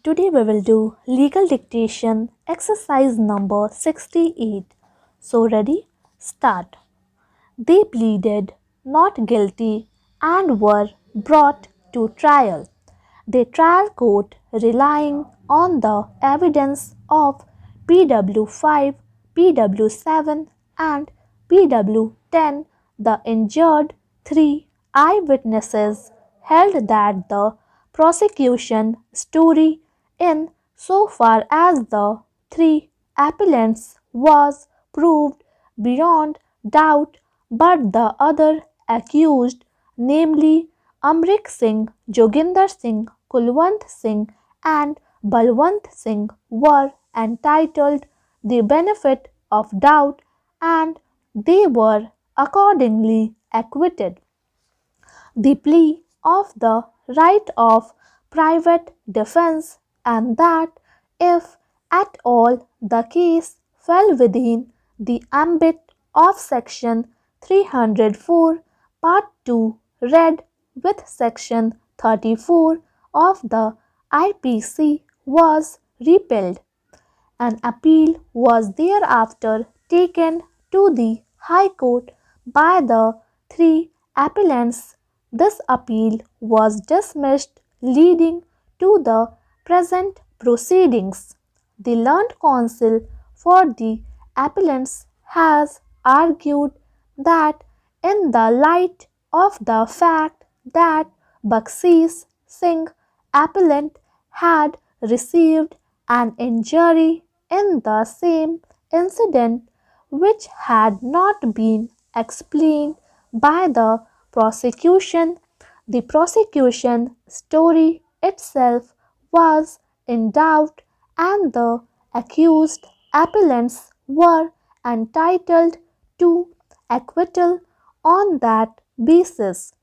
Today we will do legal dictation exercise number 68. So ready? Start. They pleaded not guilty and were brought to trial. The trial court, relying on the evidence of PW5, PW7 and PW10, the injured three eyewitnesses held that the prosecution story in so far as the three appellants was proved beyond doubt, but the other accused, namely Amrik Singh, Joginder Singh, Kulwant Singh and Balwant Singh were entitled the benefit of doubt and they were accordingly acquitted. The plea of the right of private defense and that if at all the case fell within the ambit of section 304 part 2 read with section 34 of the IPC was repealed. An appeal was thereafter taken to the High Court by the three appellants. This appeal was dismissed, leading to the present proceedings. The learned counsel for the appellants has argued that in the light of the fact that Baksis Singh appellant had received an injury in the same incident which had not been explained by the prosecution, the prosecution story itself was in doubt and the accused appellants were entitled to acquittal on that basis.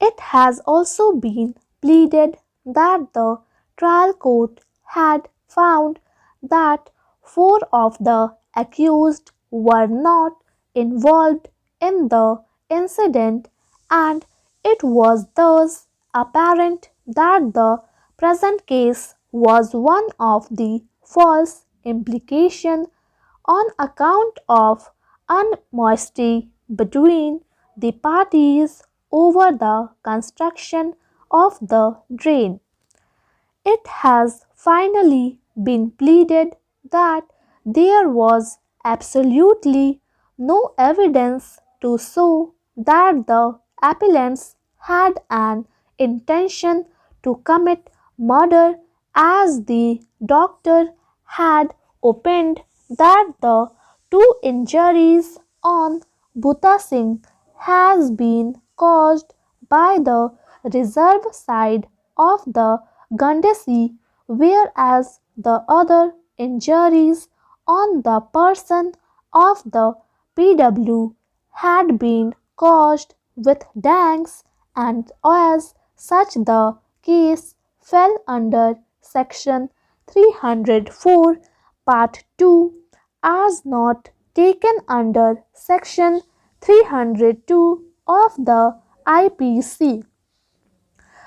It has also been pleaded that the trial court had found that four of the accused were not involved in the incident and it was thus apparent that the present case was one of the false implication on account of animosity between the parties over the construction of the drain. It has finally been pleaded that there was absolutely no evidence to show that the appellants had an intention to commit murder as the doctor had opined that the two injuries on Bhutta Singh has been caused by the reserve side of the Gandesi, whereas the other injuries on the person of the PW had been caused with dangs and as such the case fell under section 304 part 2 as not taken under section 302 of the IPC.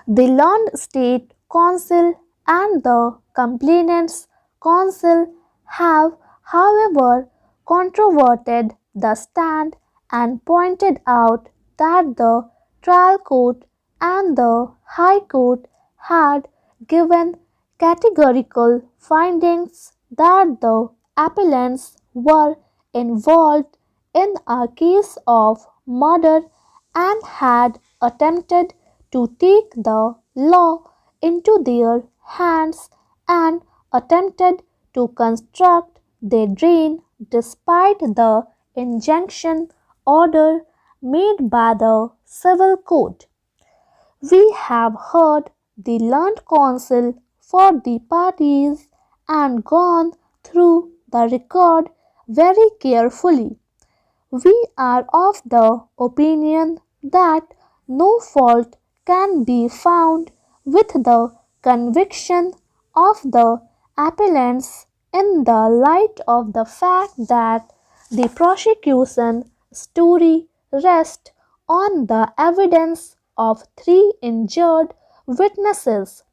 The learned state counsel and the complainant's counsel have, however, controverted the stand and pointed out that the trial court and the high court had given categorical findings that the appellants were involved in a case of murder and had attempted to take the law into their hands and attempted to construct the drain despite the injunction order made by the civil court. We have heard the learned counsel for the parties and gone through the record very carefully. We are of the opinion that no fault can be found with the conviction of the appellants in the light of the fact that the prosecution story rests on the evidence of three injured witnesses.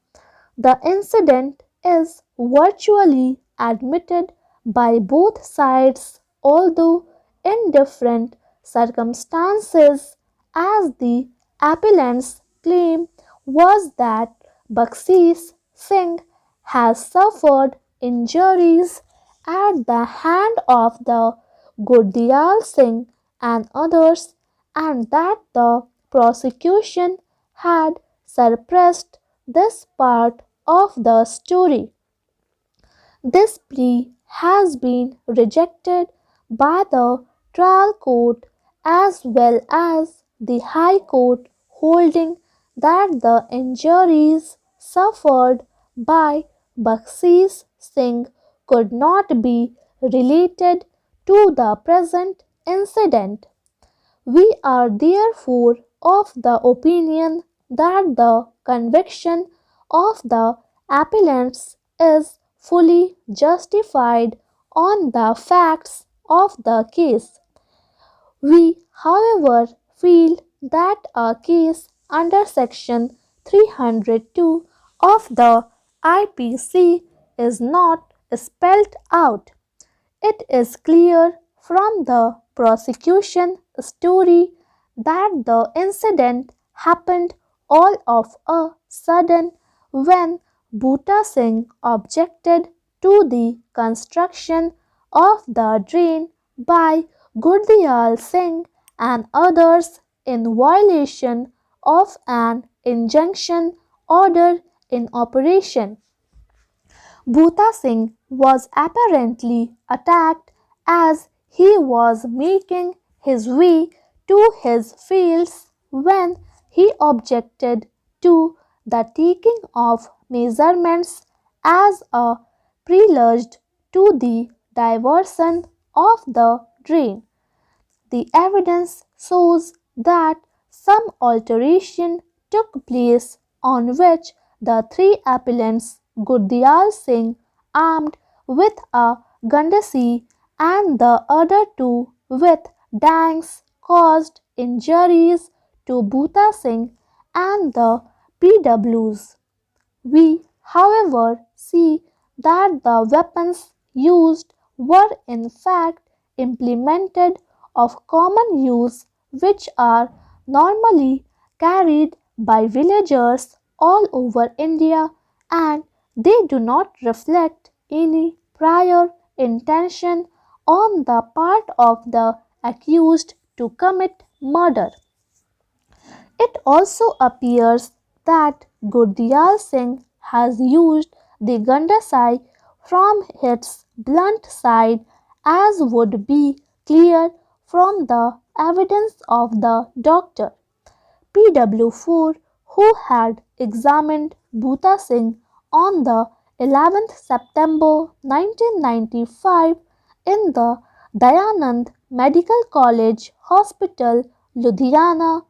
The incident is virtually admitted by both sides, although in different circumstances, as the appellant's claim was that Bakshi Singh has suffered injuries at the hand of the Gurdial Singh and others, and that the prosecution had suppressed this part of the story. This plea has been rejected by the trial court as well as the High Court, holding that the injuries suffered by Bakshi Singh could not be related to the present incident. We are therefore of the opinion that the conviction of the appellants is fully justified on the facts of the case. We, however, feel that a case under Section 302 of the IPC is not spelled out. It is clear from the prosecution story that the incident happened all of a sudden when Bhutta Singh objected to the construction of the drain by Gurdial Singh and others in violation of an injunction order in operation. Bhutta Singh was apparently attacked as he was making his way to his fields when he objected to the taking of measurements as a prelude to the diversion of the drain. The evidence shows that some alteration took place on which the three appellants Gurdial Singh, armed with a gandasi, and the other two with dangs, caused injuries to Bhutta Singh and the PWs. We, however, see that the weapons used were in fact implemented of common use which are normally carried by villagers all over India, and they do not reflect any prior intention on the part of the accused to commit murder. It also appears that Gurdial Singh has used the Gandasai from its blunt side, as would be clear from the evidence of the doctor. PW4, who had examined Bhutta Singh on the 11th September 1995 in the Dayanand Medical College Hospital, Ludhiana,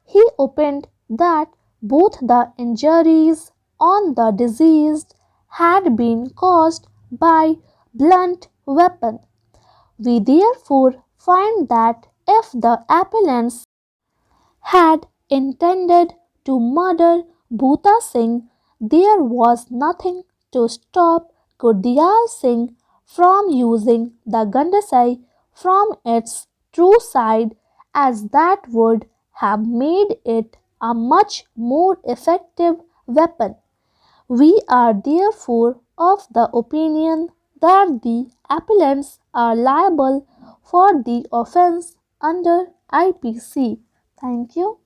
he opined that both the injuries on the deceased had been caused by blunt weapon. We therefore find that if the appellants had intended to murder Bhutta Singh, there was nothing to stop Gurdial Singh from using the Gandasai from its true side, as that would have made it a much more effective weapon. We are therefore of the opinion that the appellants are liable for the offence under IPC. Thank you.